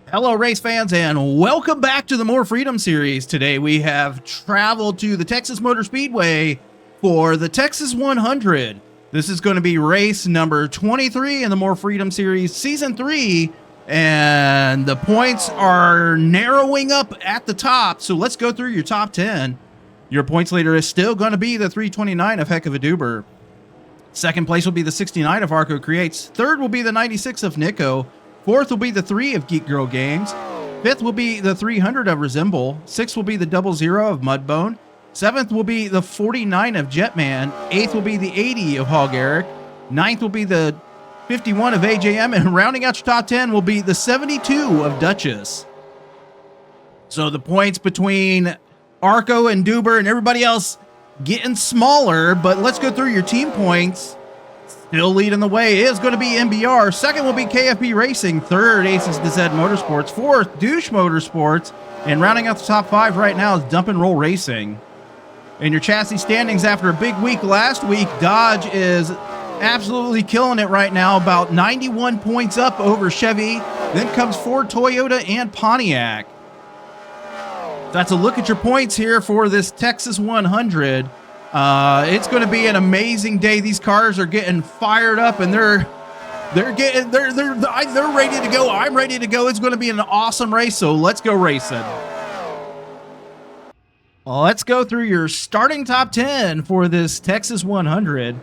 Hello, race fans, and welcome back to the More Freedom series. Today we have traveled to the Texas Motor Speedway for the Texas 100. This is going to be race number 23 in the More Freedom series, season 3, and the points are narrowing up at the top. So let's go through your top 10. Your points leader is still going to be the 329 of Heck of a Duber. Second place will be the 69 of Arco Creates. Third will be the 96 of Nico. Fourth will be the 3 of Geek Girl Games. Fifth will be the 300 of Resemble. Sixth will be the 00 of Mudbone. Seventh will be the 49 of Jetman. Eighth will be the 80 of Hog Eric. Ninth will be the 51 of AJM. And rounding out your top 10 will be the 72 of Duchess. So the points between Arco and Duber and everybody else getting smaller, but let's go through your team points. Still leading the way is going to be MBR. Second will be KFB Racing. Third, Aces to Z Motorsports. Fourth, Douche Motorsports. And rounding out the top 5 right now is Dump and Roll Racing. In your chassis standings after a big week last week, Dodge is absolutely killing it right now, about 91 points up over Chevy. Then comes Ford, Toyota, and Pontiac. That's a look at your points here for this Texas 100. It's going to be an amazing day. These cars are getting fired up, and they're ready to go. I'm ready to go. It's going to be an awesome race. So let's go racing. Well, let's go through your starting top 10 for this Texas 100.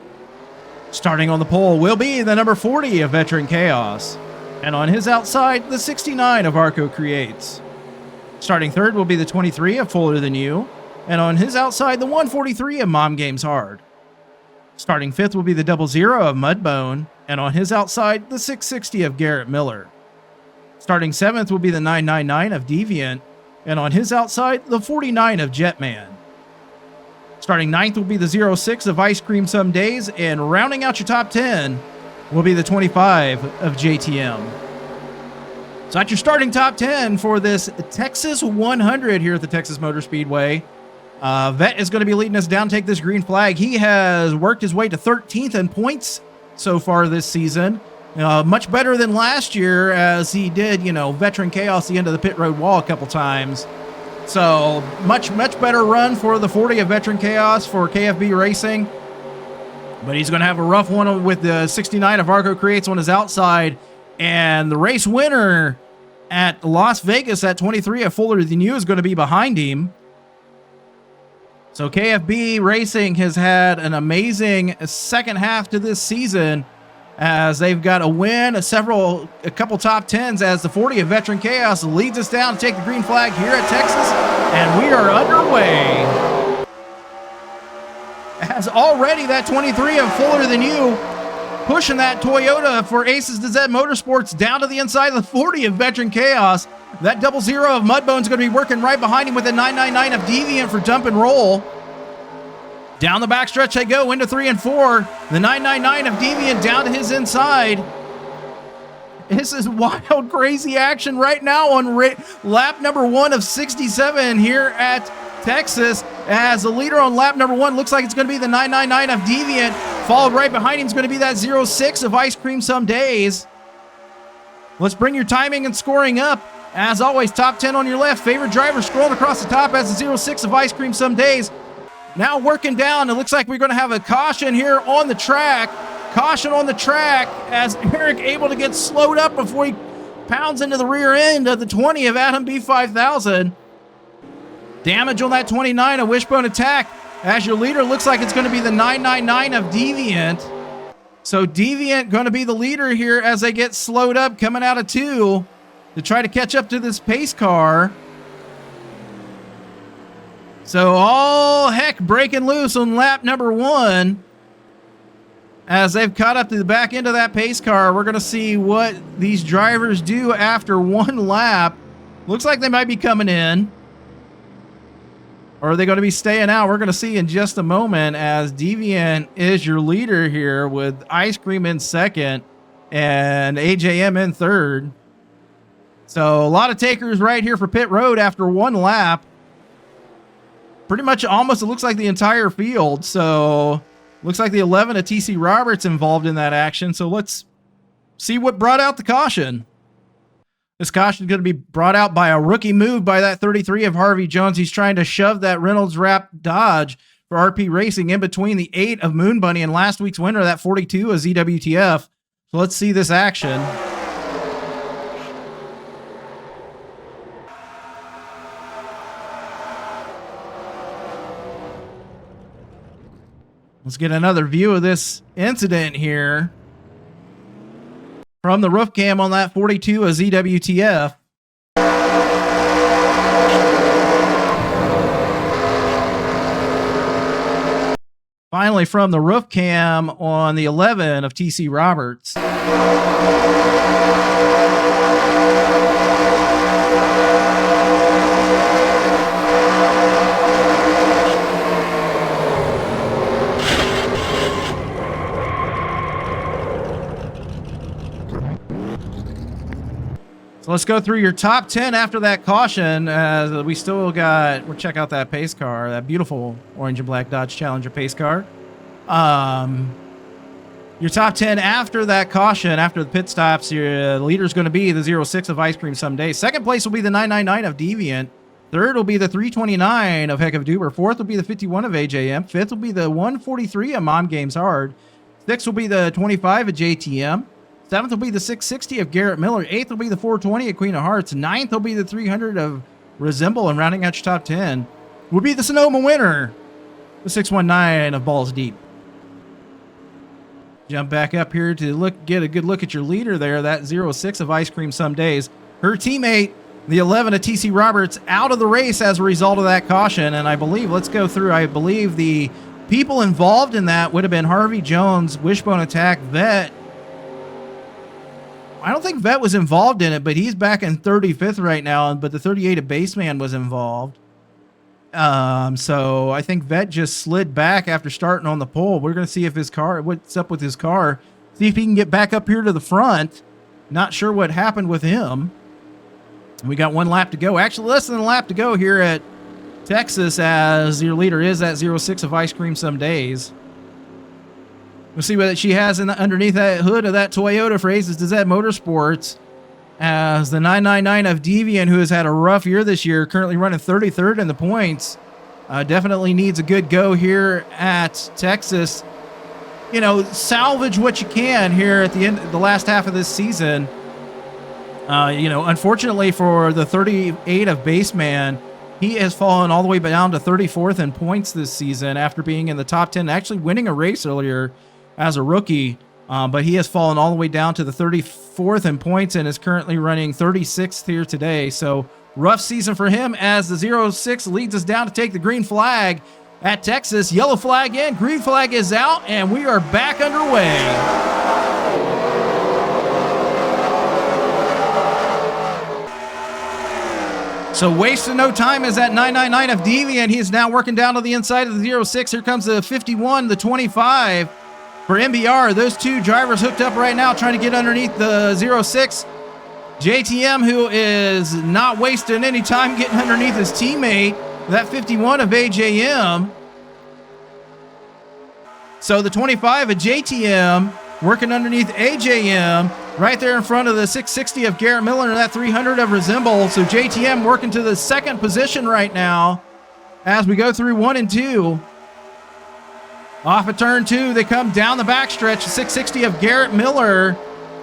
Starting on the pole will be the number 40 of Veteran Chaos, and on his outside, the 69 of Arco Creates. Starting third will be the 23 of Fuller Than You, and on his outside, the 143 of Mom Games Hard. Starting fifth will be the 00 of Mudbone, and on his outside, the 660 of Garrett Miller. Starting seventh will be the 999 of Deviant, and on his outside, the 49 of Jetman. Starting ninth will be the 06 of Ice Cream Some Days, and rounding out your top 10 will be the 25 of JTM. So that's your starting top 10 for this Texas 100 here at the Texas Motor Speedway. Vet is going to be leading us down, take this green flag. He has worked his way to 13th in points so far this season. Much better than last year, as he did, Veteran Chaos the end of the pit road wall a couple times. So much better run for the 40 of Veteran Chaos for KFB Racing. But he's going to have a rough one with the 69 of Arco Creates on his outside. And the race winner at Las Vegas at 23 of Fuller Than You is going to be behind him. So KFB Racing has had an amazing second half to this season, as they've got a win, a couple top 10s, as the 40 of Veteran Chaos leads us down to take the green flag here at Texas, and we are underway. As already that 23 of Fuller Than You pushing that Toyota for Aces to Z Motorsports down to the inside of the 40 of Veteran Chaos. That 00 of Mudbone's going to be working right behind him with the 999 of Deviant for Dump and Roll. Down the backstretch they go into 3 and 4. The 999 of Deviant down to his inside. This is wild, crazy action right now on lap number 1 of 67 here at Texas, as the leader on lap number 1 looks like it's going to be the 999 of Deviant. Followed right behind him is going to be that 06 of Ice Cream Some Days. Let's bring your timing and scoring up. As always, top 10 on your left. Favorite driver scrolling across the top as the 06 of Ice Cream Some Days. Now working down. It looks like we're going to have a caution here on the track. Caution on the track, as Eric able to get slowed up before he pounds into the rear end of the 20 of Adam B5000. Damage on that 29, a wishbone attack, as your leader looks like it's going to be the 999 of Deviant. So Deviant going to be the leader here as they get slowed up coming out of 2 to try to catch up to this pace car. So all heck breaking loose on lap number 1. As they've caught up to the back end of that pace car, we're going to see what these drivers do after 1 lap. Looks like they might be coming in. Or are they going to be staying out? We're going to see in just a moment, as Deviant is your leader here with Ice Cream in second and AJM in third. So a lot of takers right here for pit road after 1 lap. Pretty much almost, it looks like the entire field. So looks like the 11 of TC Roberts involved in that action. So let's see what brought out the caution. This caution is going to be brought out by a rookie move by that 33 of Harvey Jones. He's trying to shove that Reynolds Wrap Dodge for RP Racing in between the 8 of Moon Bunny and last week's winner, that 42 of ZWTF. So let's see this action. Let's get another view of this incident here from the roof cam on that 42 of ZWTF. Finally, from the roof cam on the 11 of TC Roberts. So let's go through your top 10 after that caution. We still got, we'll check out that pace car, that beautiful orange and black Dodge Challenger pace car. Your top 10 after that caution, after the pit stops, your leader is going to be the 06 of Ice Cream Someday. Second place will be the 999 of Deviant. Third will be the 329 of Heck of Duber. Fourth will be the 51 of AJM. Fifth will be the 143 of Mom Games Hard. Sixth will be the 25 of JTM. Seventh will be the 660 of Garrett Miller. Eighth will be the 420 of Queen of Hearts. Ninth will be the 300 of Resemble. And rounding out your top 10 will be the Sonoma winner, the 619 of Balls Deep. Jump back up here to get a good look at your leader there, that 06 of Ice Cream Some Days. Her teammate, the 11 of TC Roberts, out of the race as a result of that caution. And I believe, let's go through, I believe the people involved in that would have been Harvey Jones, Wishbone Attack, Vet. I don't think Vet was involved in it, but he's back in 35th right now, but the 38 of Baseman was involved. So I think Vet just slid back after starting on the pole. We're going to see if his car, what's up with his car, see if he can get back up here to the front. Not sure what happened with him. We got one lap to go. Actually, less than a lap to go here at Texas, as your leader is that 06 of Ice Cream Some Days. We'll see what she has underneath that hood of that Toyota for Aces Dezette Motorsports. As the 999 of Deviant, who has had a rough year this year, currently running 33rd in the points, definitely needs a good go here at Texas. You know, salvage what you can here at the end, the last half of this season. You know, unfortunately for the 38 of Baseman, he has fallen all the way down to 34th in points this season after being in the top 10, actually winning a race earlier as a rookie. But he has fallen all the way down to the 34th in points and is currently running 36th here today. So rough season for him as the 06 leads us down to take the green flag at Texas. Yellow flag in, green flag is out, and we are back underway. So wasting no time as that 999 of Deviant. He is now working down to the inside of the 06. Here comes the 51, the 25 for MBR. Those two drivers hooked up right now trying to get underneath the 06. JTM, who is not wasting any time getting underneath his teammate, that 51 of AJM. So the 25 of JTM working underneath AJM right there in front of the 660 of Garrett Miller and that 300 of Resemble. So JTM working to the second position right now as we go through 1 and 2. Off of turn 2, they come down the backstretch. The 660 of Garrett Miller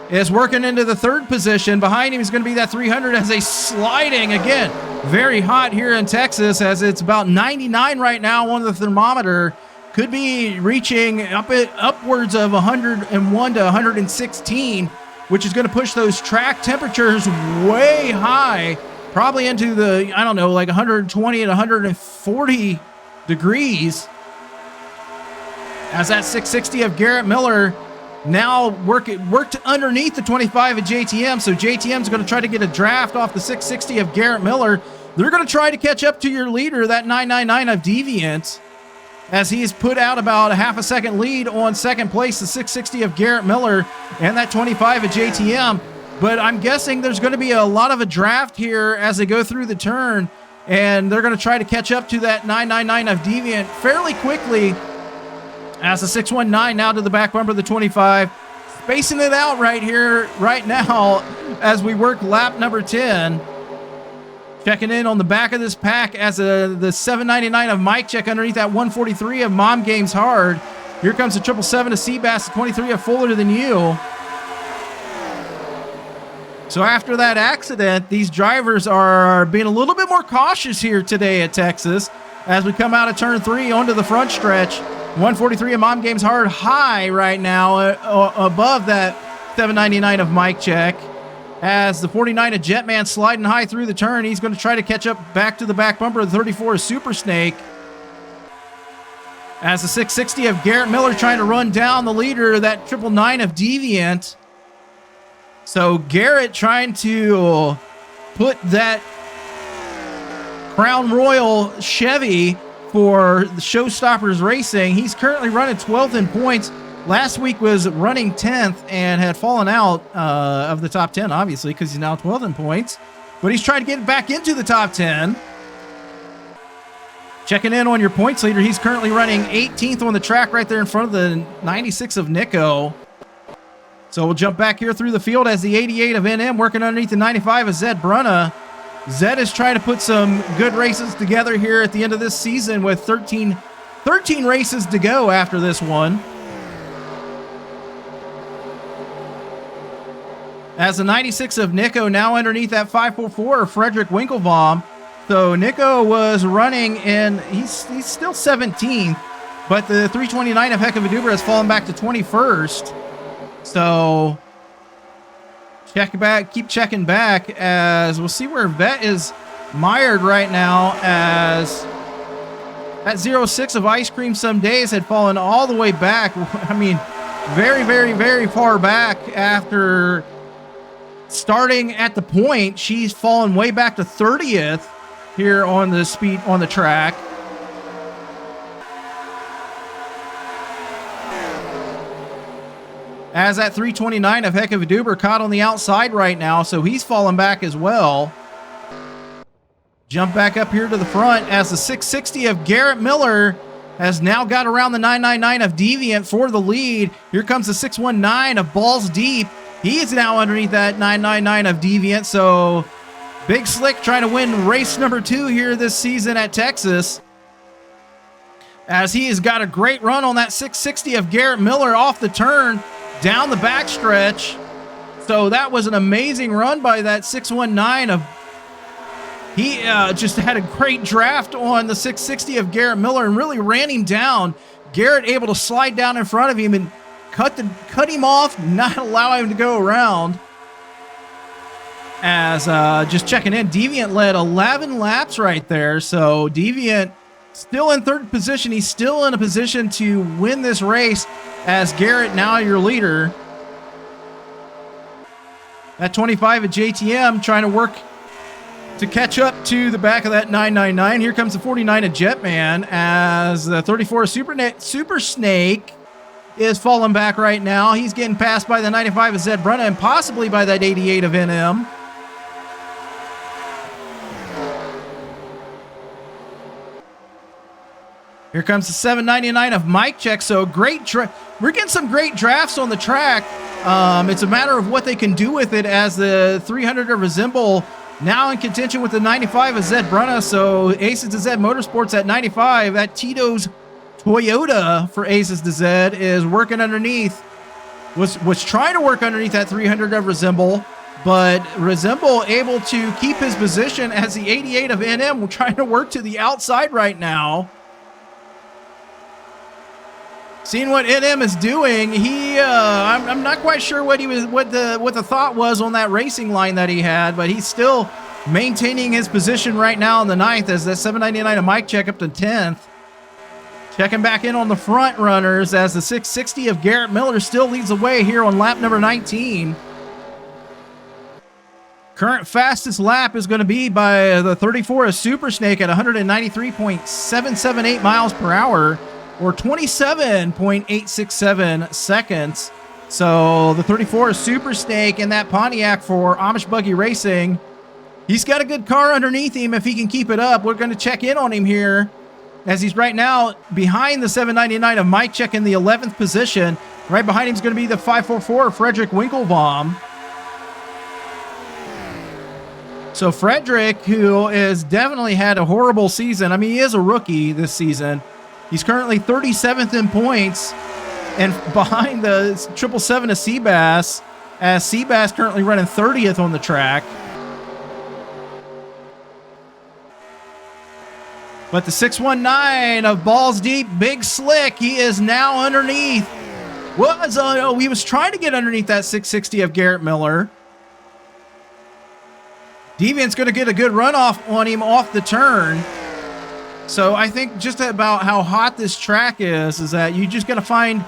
is working into the third position. Behind him is going to be that 300 as they sliding again. Very hot here in Texas as it's about 99 right now on the thermometer. Could be reaching upwards of 101 to 116, which is going to push those track temperatures way high, probably into the, I don't know, like 120 and 140 degrees. As that 660 of Garrett Miller now worked underneath the 25 of JTM. So JTM is going to try to get a draft off the 660 of Garrett Miller. They're going to try to catch up to your leader, that 999 of Deviant, as he's put out about a half a second lead on second place, the 660 of Garrett Miller and that 25 of JTM. But I'm guessing there's going to be a lot of a draft here as they go through the turn, and they're going to try to catch up to that 999 of Deviant fairly quickly. As the 619 now to the back bumper of the 25. spacing it out right here, right now, as we work lap number 10. Checking in on the back of this pack as the 799 of Mike Check underneath that 143 of Mom Games Hard. Here comes the 777 of Seabass, the 23 of Fuller Than You. So after that accident, these drivers are being a little bit more cautious here today at Texas as we come out of turn 3 onto the front stretch. 143 of Mom Games Hard high right now above that 799 of Mike Check. As the 49 of Jetman sliding high through the turn, he's going to try to catch up back to the back bumper of the 34 of Super Snake. As the 660 of Garrett Miller trying to run down the leader, that 999 of Deviant. So Garrett trying to put that Crown Royal Chevy for the Showstoppers Racing. He's currently running 12th in points. Last week was running 10th and had fallen out of the top 10, obviously, because he's now 12th in points. But he's trying to get back into the top 10. Checking in on your points leader, he's currently running 18th on the track right there in front of the 96 of Nico. So we'll jump back here through the field as the 88 of NM working underneath the 95 of Zed Brunna. Zed is trying to put some good races together here at the end of this season with 13 races to go after this one. As the 96 of Nico now underneath that 544 of Frederick Winklebaum. So Nico was running in, he's still 17th, but the 329 of Heck of a Duber has fallen back to 21st. So keep checking back as we'll see where Vet is mired right now, as that 06 of Ice Cream Some Days had fallen all the way back. I mean, very, very, very far back after starting at the point. She's fallen way back to 30th here on the track. As that 329 of Heck of a Duber caught on the outside right now, so he's fallen back as well. Jump back up here to the front as the 660 of Garrett Miller has now got around the 999 of Deviant for the lead. Here comes the 619 of Balls Deep. He is now underneath that 999 of Deviant, so Big Slick trying to win race number 2 here this season at Texas, as he has got a great run on that 660 of Garrett Miller off the turn down the backstretch. So that was an amazing run by that 619 of, he just had a great draft on the 660 of Garrett Miller and really ran him down. Garrett able to slide down in front of him and cut him off, not allow him to go around. As just checking in, Deviant led 11 laps right there. So Deviant still in third position. He's still in a position to win this race, as Garrett now your leader. That 25 at JTM trying to work to catch up to the back of that 999. Here comes the 49 at Jetman, as the 34 Super Snake is falling back right now. He's getting passed by the 95 of Zed Brunna and possibly by that 88 of NM. Here comes the 799 of Mike Check. So we're getting some great drafts on the track. It's a matter of what they can do with it, as the 300 of Resemble now in contention with the 95 of Zed Brunna. So Aces to Zed Motorsports at 95. That Tito's Toyota for Aces to Zed is working underneath. Was trying to work underneath that 300 of Resemble, but Resemble able to keep his position, as the 88 of NM trying to work to the outside right now. Seeing what NM is doing, I'm not quite sure what the thought was on that racing line that he had, but he's still maintaining his position right now in the 9th, as that 799 of Mike Check up to 10th. Checking back in on the front runners, as the 660 of Garrett Miller still leads the way here on lap number 19. Current fastest lap is going to be by the 34 of Super Snake at 193.778 miles per hour. Or 27.867 seconds. So the 34 is Super Snake in that Pontiac for Amish Buggy Racing. He's got a good car underneath him if he can keep it up. We're going to check in on him here, as he's right now behind the 799 of Mike Check in the 11th position. Right behind him is going to be the 544 Frederick Winkelbaum. So Frederick, who has definitely had a horrible season. I mean, he is a rookie this season. He's currently 37th in points and behind the 777 of Seabass, as Seabass currently running 30th on the track. But the 619 of Balls Deep, Big Slick, he is now underneath. He was trying to get underneath that 660 of Garrett Miller. Deviant's going to get a good runoff on him off the turn. So I think just about how hot this track is that you just got to find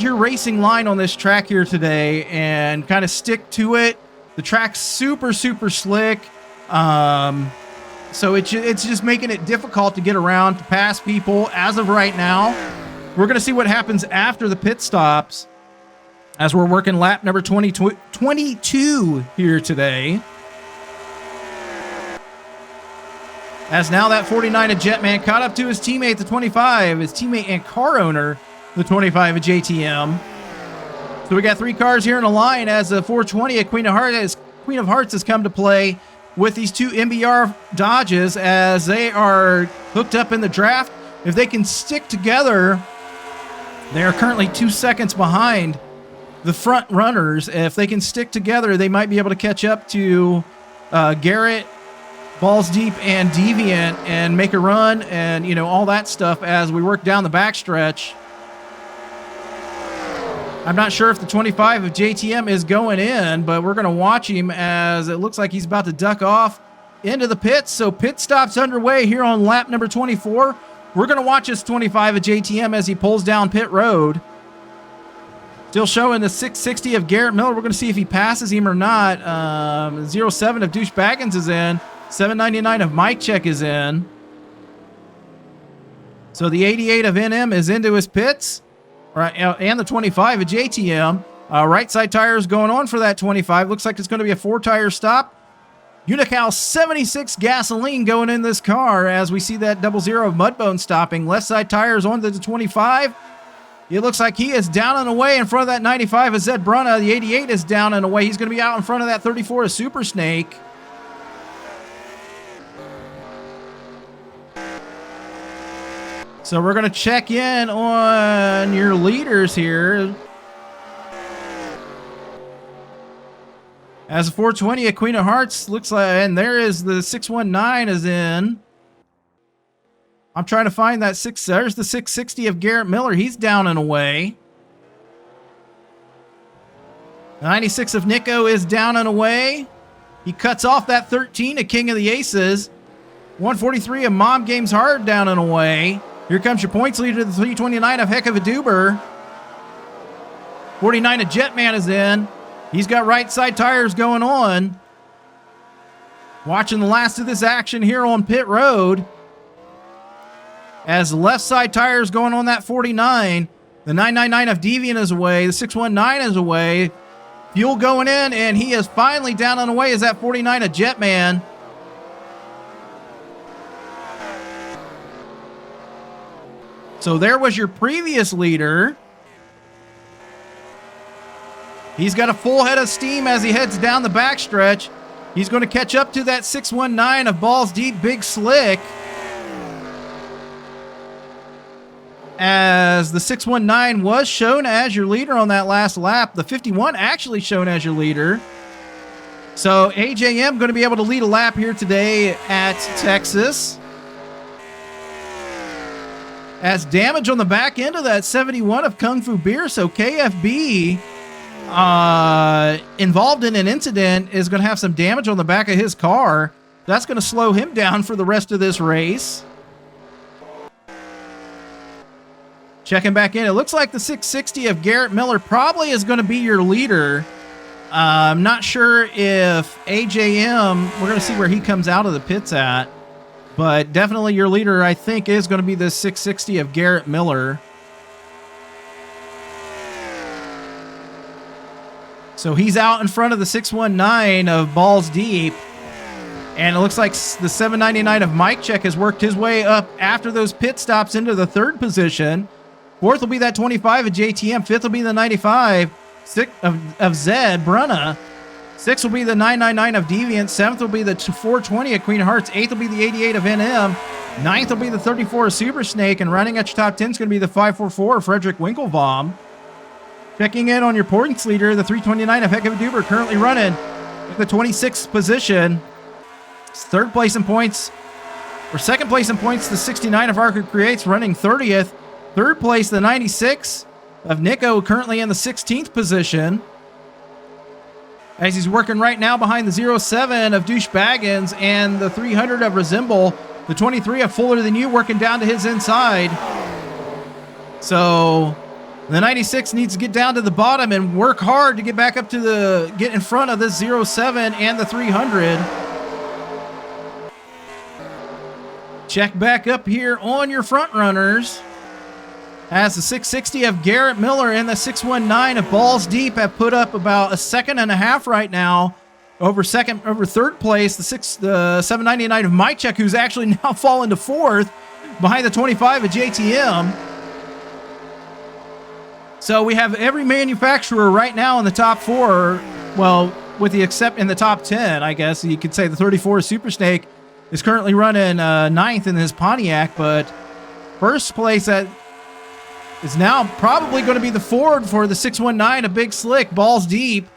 your racing line on this track here today and kind of stick to it. The track's super, super slick. So it's just making it difficult to get around, to pass people as of right now. We're going to see what happens after the pit stops as we're working lap number 22 here today. As now that 49 of Jetman caught up to his teammate, the 25, his teammate and car owner, the 25 of JTM. So we got three cars here in a line as the 420 at Queen of Hearts has come to play with these two MBR Dodges as they are hooked up in the draft. If they can stick together, they are currently 2 seconds behind the front runners. If they can stick together, they might be able to catch up to Garrett, Balls Deep, and Deviant and make a run and, all that stuff as we work down the backstretch. I'm not sure if the 25 of JTM is going in, but we're going to watch him as it looks like he's about to duck off into the pits. So pit stops underway here on lap number 24. We're going to watch this 25 of JTM as he pulls down pit road. Still showing the 660 of Garrett Miller. We're going to see if he passes him or not. 07 of Douche Baggins is in. 799 of Mike Check is in. So the 88 of NM is into his pits. Right, and the 25 of JTM. Right side tires going on for that 25. Looks like it's going to be a 4-tire stop. Unical 76 gasoline going in this car as we see that 00 of Mudbone stopping. Left side tires onto the 25. It looks like he is down and away in front of that 95 of Zed Brunna. The 88 is down and away. He's going to be out in front of that 34 of Super Snake. So we're going to check in on your leaders here. As a 420 at Queen of Hearts looks like, and there is the 619 is in. I'm trying to find that there's the 660 of Garrett Miller. He's down and away. 96 of Nico is down and away. He cuts off that 13 of King of the Aces. 143 of Mom Games Hard down and away. Here comes your points leader, the 329 of Heck of a Duber. 49 of Jetman is in. He's got right side tires going on. Watching the last of this action here on pit road. As the left side tires going on that 49. The 999 of Deviant is away. The 619 is away. Fuel going in, and he is finally down and away as that 49 of Jetman. So there was your previous leader. He's got a full head of steam as he heads down the backstretch. He's going to catch up to that 619 of Balls Deep, Big Slick. As the 619 was shown as your leader on that last lap. The 51 actually shown as your leader. So AJM going to be able to lead a lap here today at Texas. As damage on the back end of that 71 of Kung Fu Beer. So KFB involved in an incident is going to have some damage on the back of his car. That's going to slow him down for the rest of this race. Checking back in. It looks like the 660 of Garrett Miller probably is going to be your leader. I'm not sure if AJM, we're going to see where he comes out of the pits at. But definitely your leader, I think, is going to be the 660 of Garrett Miller. So he's out in front of the 619 of Balls Deep. And it looks like the 799 of Mike Check has worked his way up after those pit stops into the third position. Fourth will be that 25 of JTM. Fifth will be the 95 of Zed Brunna. Sixth will be the 999 of Deviant. Seventh will be the 420 of Queen of Hearts. Eighth will be the 88 of NM. Ninth will be the 34 of Super Snake. And running at your top 10 is going to be the 544 of Frederick Winklebaum. Checking in on your points leader, the 329 of Heck of a Duber, currently running in the 26th position. Third place in points, or second place in points, the 69 of Archer Creates, running 30th. Third place, the 96 of Nico, currently in the 16th position. As he's working right now behind the 07 of Douche Baggins and the 300 of Resemble, the 23 of Fuller Than You working down to his inside. So the 96 needs to get down to the bottom and work hard to get back up to get in front of this 07 and the 300. Check back up here on your front runners. As the 660 of Garrett Miller and the 619 of Balls Deep have put up about a second and a half right now over third place. The 799 of Mychek, who's actually now fallen to fourth behind the 25 of JTM. So we have every manufacturer right now in the top four. Well, with the except in the top 10, I guess you could say the 34 Super Snake is currently running ninth in his Pontiac, but first place that is now probably going to be the Ford for the 619 of Big Slick, Balls Deep.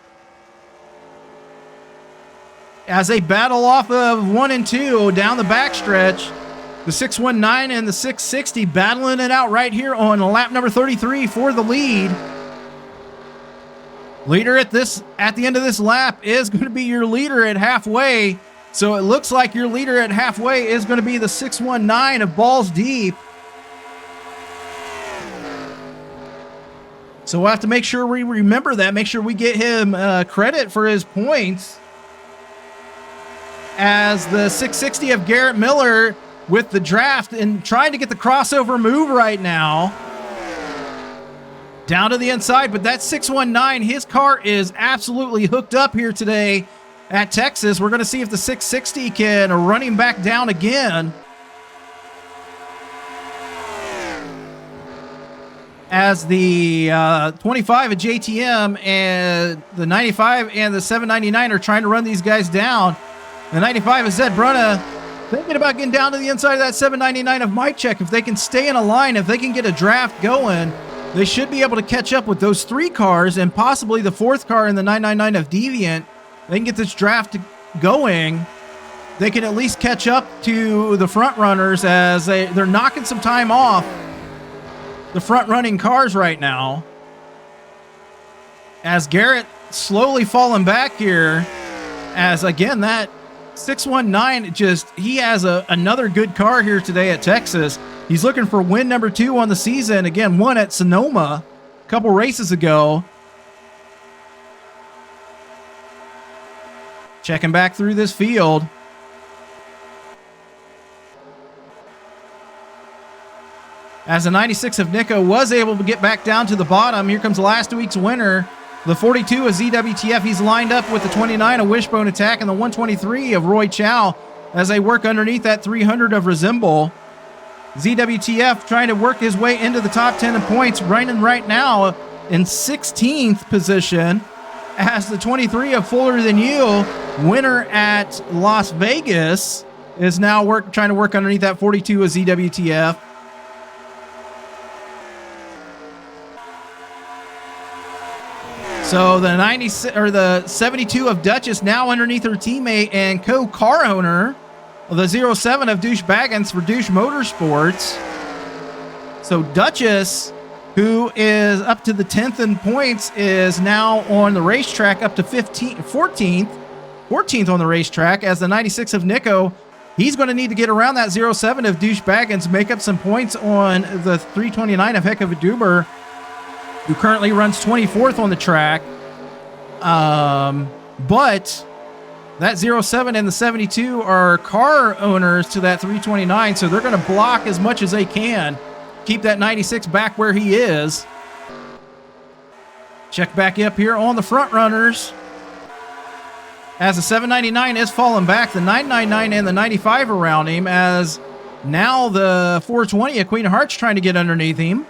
As they battle off of 1 and 2 down the backstretch, the 619 and the 660 battling it out right here on lap number 33 for the lead. Leader at the end of this lap is going to be your leader at halfway. So it looks like your leader at halfway is going to be the 619 of Balls Deep. So we'll have to make sure we remember that. Make sure we get him credit for his points. As the 660 of Garrett Miller with the draft and trying to get the crossover move right now. Down to the inside, but that 619, his car is absolutely hooked up here today at Texas. We're going to see if the 660 can run him back down again. As the 25 of JTM and the 95 and the 799 are trying to run these guys down. The 95 of Zed Brunna thinking about getting down to the inside of that 799 of Mychek. If they can stay in a line, if they can get a draft going, they should be able to catch up with those three cars and possibly the fourth car in the 999 of Deviant. They can get this draft going. They can at least catch up to the front runners as they're knocking some time off the front running cars right now. As Garrett slowly falling back here, as again, that 619 he has another good car here today at Texas. He's looking for win number 2 on the season. Again, won at Sonoma a couple races ago. Checking back through this field. As the 96 of Nico was able to get back down to the bottom. Here comes last week's winner, the 42 of ZWTF. He's lined up with the 29 of Wishbone Attack and the 123 of Roy Chow as they work underneath that 300 of Resemble. ZWTF trying to work his way into the top 10 in points, running right now in 16th position as the 23 of Fuller Than You, winner at Las Vegas, is now trying to work underneath that 42 of ZWTF. So the 96 or the 72 of Duchess now underneath her teammate and co-car owner of the 07 of Douche Baggins for Douche Motorsports. So Duchess, who is up to the 10th in points, is now on the racetrack up to 14th on the racetrack, as the 96 of Nico, he's going to need to get around that 07 of Douche Baggins, make up some points on the 329 of Heck of a Duber, who currently runs 24th on the track. But that 07 and the 72 are car owners to that 329, so they're going to block as much as they can. Keep that 96 back where he is. Check back up here on the front runners. As the 799 is falling back, the 999 and the 95 around him, as now the 420 of Queen of Hearts trying to get underneath him.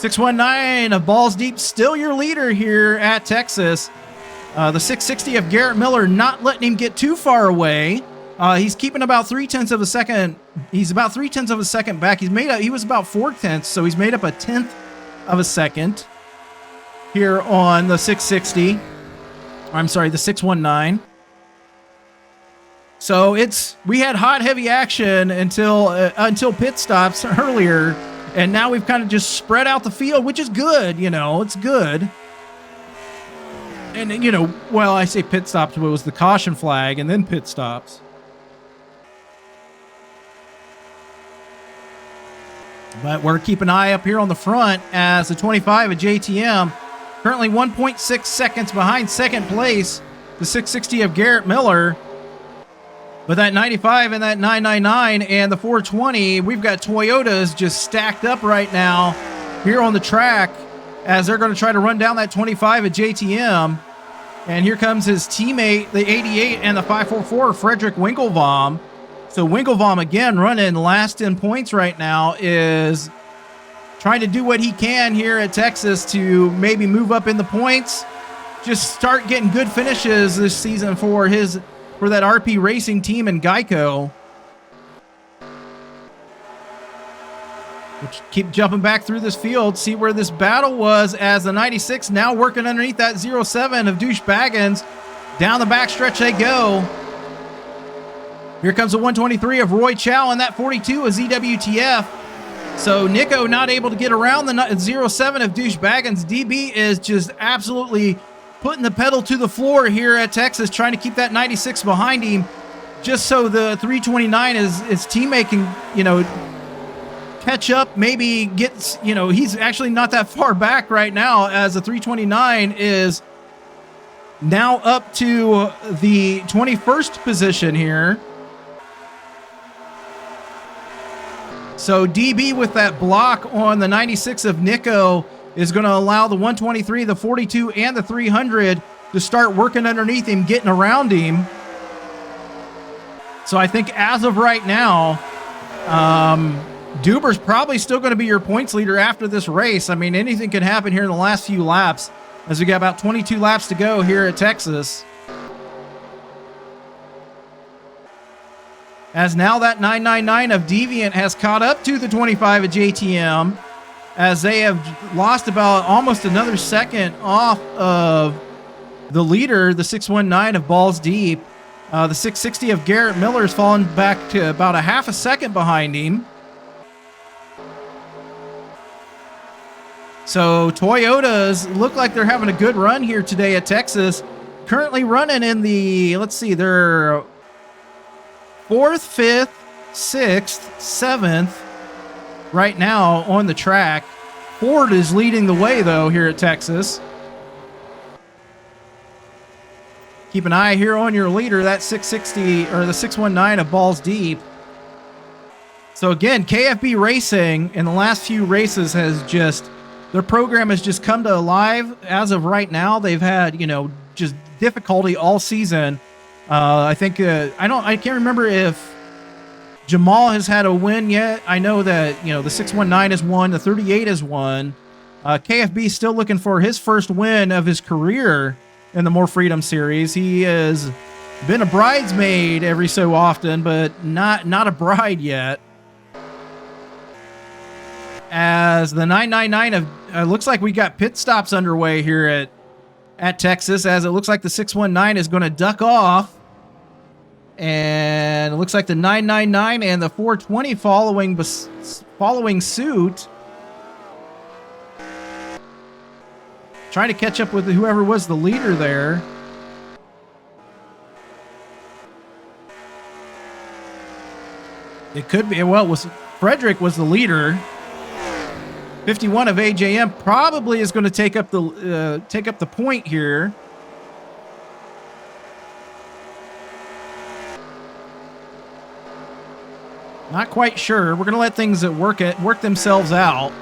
619 of Balls Deep, still your leader here at Texas. The 660 of Garrett Miller not letting him get too far away. He's keeping about 0.3 of a second. He's about 0.3 of a second back. He was about 0.4, so he's made up a 1/10 of a second here on the 660. I'm sorry, the 619. So we had hot, heavy action until pit stops earlier, and now we've kind of just spread out the field, which is good. It's good. And I say pit stops, but it was the caution flag and then pit stops. But we're keeping an eye up here on the front as the 25 of JTM, currently 1.6 seconds behind second place, the 660 of Garrett Miller. But that 95 and that 999 and the 420, we've got Toyotas just stacked up right now here on the track as they're going to try to run down that 25 at JTM. And here comes his teammate, the 88 and the 544, Frederick Winkelbaum. So Winkelbaum, again, running last in points right now, is trying to do what he can here at Texas to maybe move up in the points, just start getting good finishes this season for that RP Racing team in Geico. We'll keep jumping back through this field, see where this battle was as the 96 now working underneath that 07 of Douche Baggins. Down the backstretch they go. Here comes the 123 of Roy Chow and that 42 of ZWTF. So Nico not able to get around the 07 of Douche Baggins. DB is just absolutely putting the pedal to the floor here at Texas, trying to keep that 96 behind him, just so the 329 his teammate can, catch up, maybe gets, he's actually not that far back right now, as the 329 is now up to the 21st position here. So DB with that block on the 96 of Nico is going to allow the 123, the 42, and the 300 to start working underneath him, getting around him. So I think as of right now, Duber's probably still going to be your points leader after this race. I mean, anything can happen here in the last few laps, as we got about 22 laps to go here at Texas. As now that 999 of Deviant has caught up to the 25 of JTM, as they have lost about almost another second off of the leader, the 619 of Balls Deep. The 660 of Garrett Miller has fallen back to about a half a second behind him. So Toyotas look like they're having a good run here today at Texas. Currently running in the, they're 4th, 5th, 6th, 7th right now on the track. Ford is leading the way, though, here at Texas. Keep an eye here on your leader, that 660 or the 619 of Balls Deep. So again, KFB Racing in the last few races their program has just come to alive. As of right now, they've had, just difficulty all season. I think I can't remember if Jamal has had a win yet. I know that, the 619 has won, the 38 has won. KFB still looking for his first win of his career in the More Freedom Series. He has been a bridesmaid every so often, but not a bride yet. As the 999 looks like we got pit stops underway here at Texas, as it looks like the 619 is going to duck off. And it looks like the 999 and the 420 following suit. Trying to catch up with whoever was the leader there. It could be, Frederick was the leader. 51 of AJM probably is going to take up the point here. Not quite sure. We're going to let things work themselves out.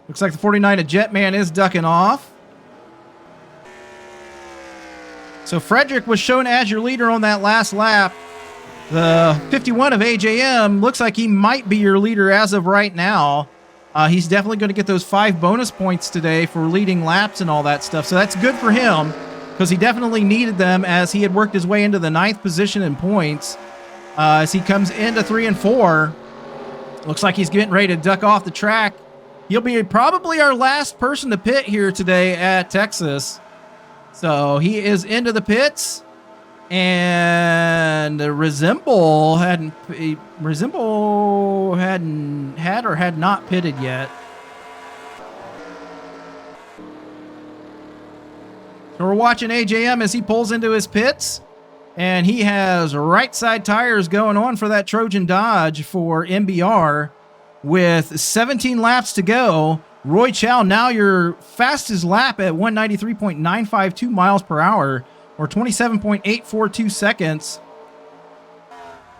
Looks like the 49 of Jetman is ducking off. So Frederick was shown as your leader on that last lap. The 51 of AJM looks like he might be your leader as of right now. He's definitely going to get those 5 bonus points today for leading laps and all that stuff. So that's good for him because he definitely needed them as he had worked his way into the 9th position in points. As he comes into 3 and 4, looks like he's getting ready to duck off the track. He'll be probably our last person to pit here today at Texas. So he is into the pits. And Resemble had not pitted yet. So we're watching AJM as he pulls into his pits, and he has right side tires going on for that Trojan Dodge for MBR with 17 laps to go. Roy Chow, now your fastest lap at 193.952 miles per hour. Or 27.842 seconds.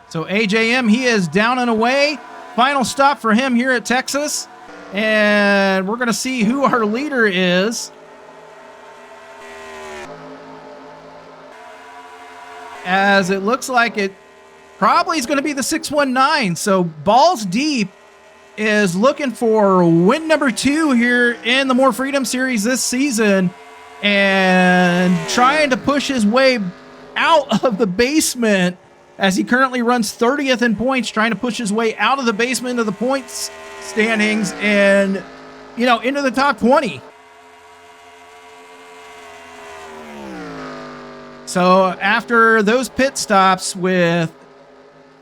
So AJM, he is down and away. Final stop for him here at Texas. And we're going to see who our leader is. As it looks like it probably is going to be the 619. So Balls Deep is looking for win number 2 here in the More Freedom Series this season. And trying to push his way out of the basement as he currently runs 30th in points, trying to push his way out of the basement of the points standings and, into the top 20. So after those pit stops with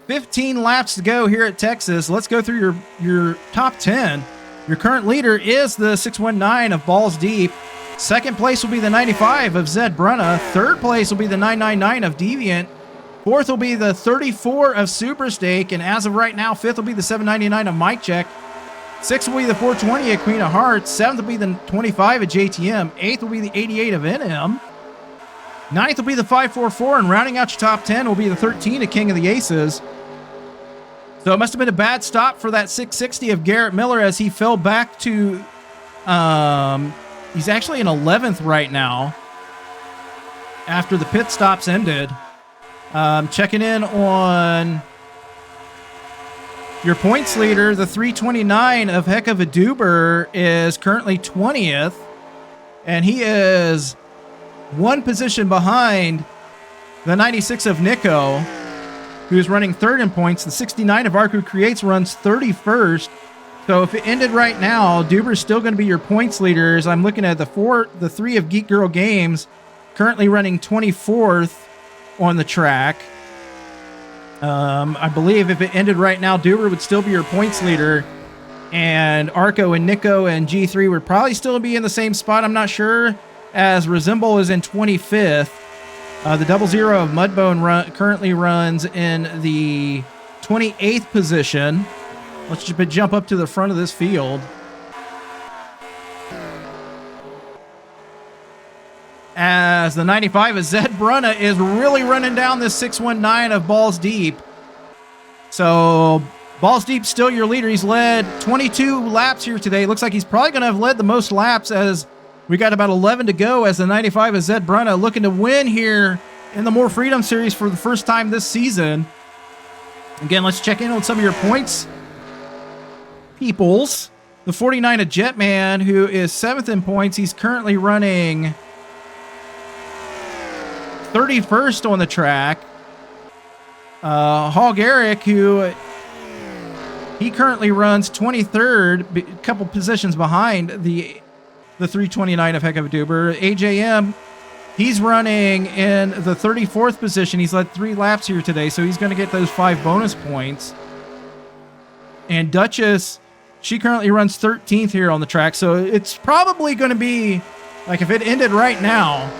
15 laps to go here at Texas, let's go through your top 10. Your current leader is the 619 of Balls Deep. Second place will be the 95 of Zed Brunna. Third place will be the 999 of Deviant. Fourth will be the 34 of Superstake. And as of right now, fifth will be the 799 of Mike Check. Sixth will be the 420 of Queen of Hearts. Seventh will be the 25 of JTM. Eighth will be the 88 of NM. Ninth will be the 544. And rounding out your top 10 will be the 13 of King of the Aces. So it must have been a bad stop for that 660 of Garrett Miller as he fell back to... He's actually in 11th right now after the pit stops ended. Checking in on your points leader, the 329 of Heck of a Duber is currently 20th, and he is 1 position behind the 96 of Nico, who's running 3rd in points. The 69 of Arku Creates runs 31st. So if it ended right now, Duber's still going to be your points leaders. I'm looking at the 3 of Geek Girl Games, currently running 24th on the track. I believe if it ended right now, Duber would still be your points leader. And Arco and Nico and G3 would probably still be in the same spot. I'm not sure, as Resemble is in 25th. The 00 of Mudbone currently runs in the 28th position. Let's just jump up to the front of this field. As the 95 of Zed Brunna is really running down this 619 of Balls Deep. So Balls Deep still your leader. He's led 22 laps here today. Looks like he's probably going to have led the most laps as we got about 11 to go as the 95 of Zed Brunna looking to win here in the More Freedom Series for the first time this season. Again, let's check in on some of your points. Peoples, the 49 of Jetman, who is 7th in points. He's currently running 31st on the track. Hog Eric, who he currently runs 23rd, a couple positions behind the 329 of Heck of a Duber. AJM, he's running in the 34th position. He's led 3 laps here today, so he's going to get those 5 bonus points. And Duchess, she currently runs 13th here on the track, so it's probably going to be, like if it ended right now,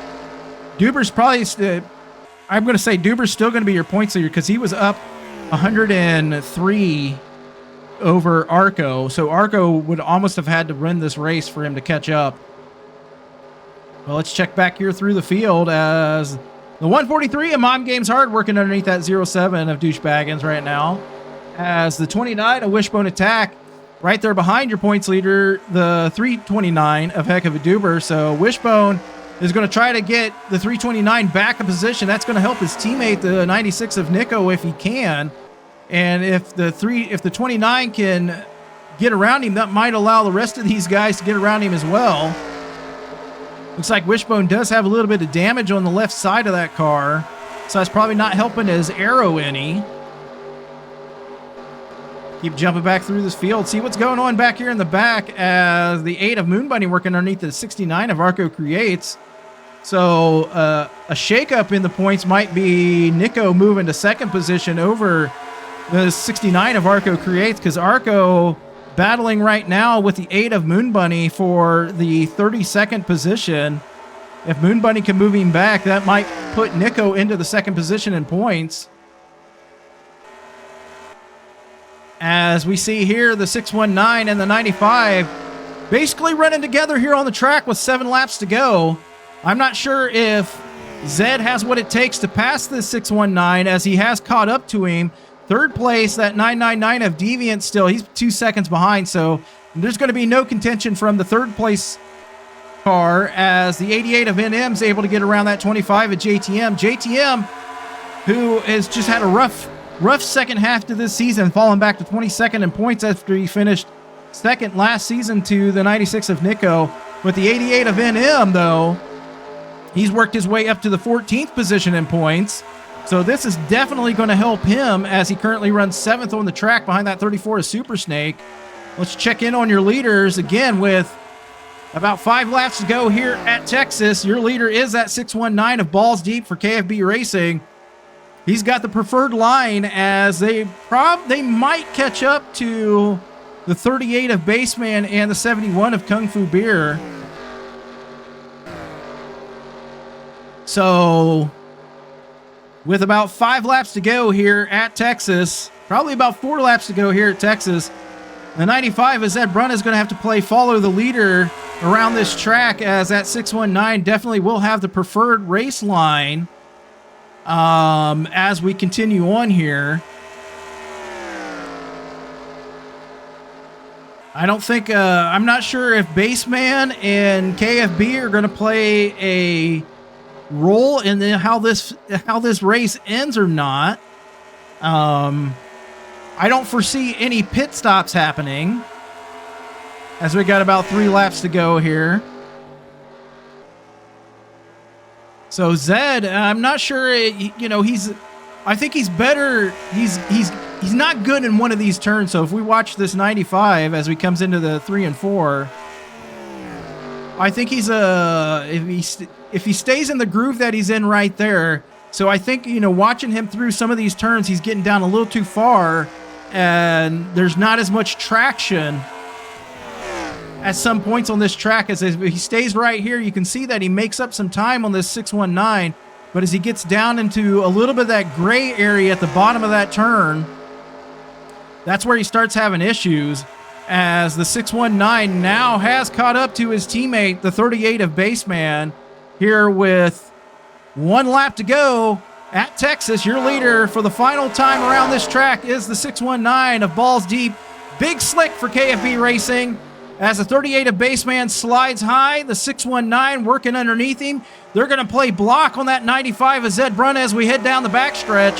Duber's probably, I'm going to say Duber's still going to be your points leader because he was up 103 over Arco, so Arco would almost have had to win this race for him to catch up. Well, let's check back here through the field as the 143 of Mom Games Hard working underneath that 07 of Douchebaggins right now. As the 29 of Wishbone Attack right there behind your points leader, the 329 of Heck of a Duber. So Wishbone is going to try to get the 329 back in position. That's going to help his teammate, the 96 of Nico, if he can. And if the 29 can get around him, that might allow the rest of these guys to get around him as well. Looks like Wishbone does have a little bit of damage on the left side of that car, so that's probably not helping his aero any. Keep jumping back through this field. See what's going on back here in the back as the 8 of Moon Bunny working underneath the 69 of Arco Creates. So a shakeup in the points might be Nico moving to second position over the 69 of Arco Creates, because Arco battling right now with the 8 of Moon Bunny for the 32nd position. If Moon Bunny can move him back, that might put Nico into the second position in points. As we see here, the 619 and the 95 basically running together here on the track with 7 laps to go. I'm not sure if Zed has what it takes to pass this 619, as he has caught up to him. Third place, that 999 of Deviant still. He's 2 seconds behind, so there's going to be no contention from the third place car, as the 88 of NM's able to get around that 25 of JTM. JTM, who has just had a rough second half to this season, falling back to 22nd in points after he finished second last season to the 96 of Nico. With the 88 of NM, though, he's worked his way up to the 14th position in points. So this is definitely going to help him, as he currently runs 7th on the track behind that 34 of Super Snake. Let's check in on your leaders again with about 5 laps to go here at Texas. Your leader is that 619 of Balls Deep for KFB Racing. He's got the preferred line, as they might catch up to the 38 of Baseman and the 71 of Kung Fu Beer. So with about 5 laps to go here at Texas, probably about 4 laps to go here at Texas, the 95 is Ed Brun is going to have to follow the leader around this track, as that 619 definitely will have the preferred race line as we continue on here. I don't think, I'm not sure if Baseman and KFB are going to play a role in how this race ends or not. I don't foresee any pit stops happening, as we got about 3 laps to go here. So Zed, I'm not sure, I think he's better. He's not good in one of these turns. So if we watch this 95 as he comes into the 3 and 4, I think he's if he stays in the groove that he's in right there. So I think, watching him through some of these turns, he's getting down a little too far, and there's not as much traction at some points on this track. As if he stays right here, you can see that he makes up some time on this 619, but as he gets down into a little bit of that gray area at the bottom of that turn, that's where he starts having issues, as the 619 now has caught up to his teammate, the 38 of Baseman, here with 1 lap to go at Texas. Your leader for the final time around this track is the 619 of Balls Deep. Big Slick for KFB Racing, as the 38 of Baseman slides high, the 619 working underneath him. They're going to play block on that 95 of Zed Brun as we head down the backstretch.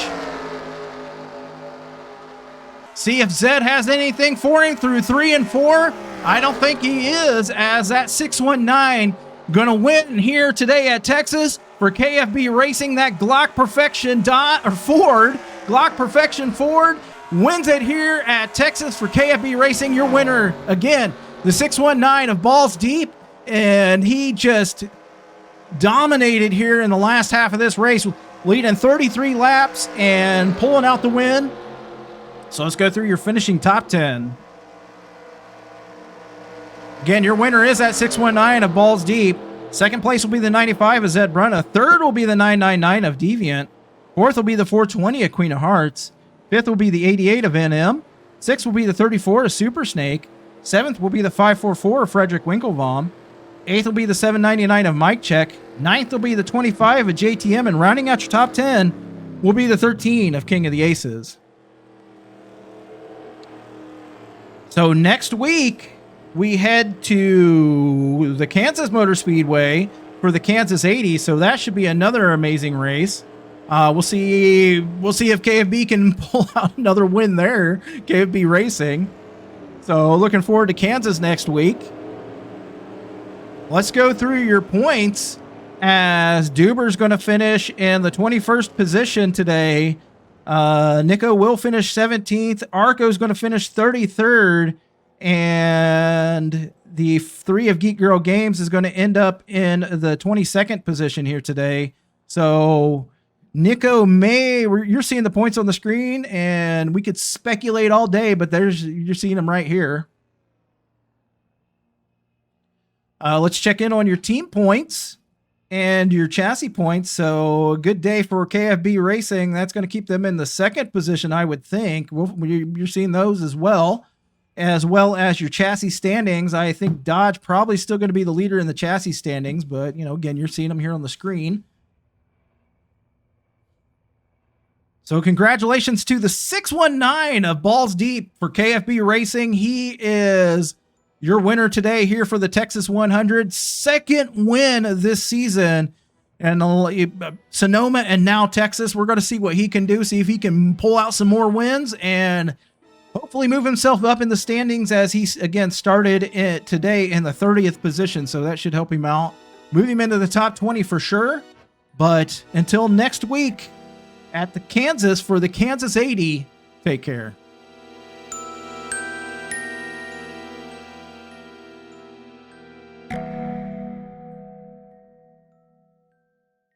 See if Zed has anything for him through 3 and 4. I don't think he is, as that 619 going to win here today at Texas for KFB Racing. That Glock Perfection Ford, Glock Perfection Ford wins it here at Texas for KFB Racing. Your winner, again, the 619 of Balls Deep, and he just dominated here in the last half of this race, leading 33 laps and pulling out the win. So let's go through your finishing top 10. Again, your winner is that 619 of Balls Deep. Second place will be the 95 of Zed Brun. Third will be the 999 of Deviant. Fourth will be the 420 of Queen of Hearts. Fifth will be the 88 of NM. Sixth will be the 34 of Super Snake. Seventh will be the 544 of Frederick Winklebaum. Eighth will be the 799 of Mike Check. Ninth will be the 25 of JTM. And rounding out your top 10 will be the 13 of King of the Aces. So next week, we head to the Kansas Motor Speedway for the Kansas 80, so that should be another amazing race. We'll see if KFB can pull out another win there. KFB Racing. So looking forward to Kansas next week. Let's go through your points, as Duber's going to finish in the 21st position today. Nico will finish 17th. Arco's going to finish 33rd. And the 3 of Geek Girl Games is going to end up in the 22nd position here today. So Nico you're seeing the points on the screen, and we could speculate all day, but you're seeing them right here. Let's check in on your team points and your chassis points. So a good day for KFB Racing. That's going to keep them in the 2nd position, I would think. You're seeing those as well as your chassis standings. I think Dodge probably still going to be the leader in the chassis standings, but again, you're seeing them here on the screen. So congratulations to the 619 of Balls Deep for KFB Racing. He is your winner today here for the Texas 100. 2nd win this season. And Sonoma and now Texas, we're going to see what he can do, see if he can pull out some more wins and hopefully move himself up in the standings, as he, again, started today in the 30th position. So that should help him out, move him into the top 20 for sure. But until next week at the Kansas for the Kansas 80, take care.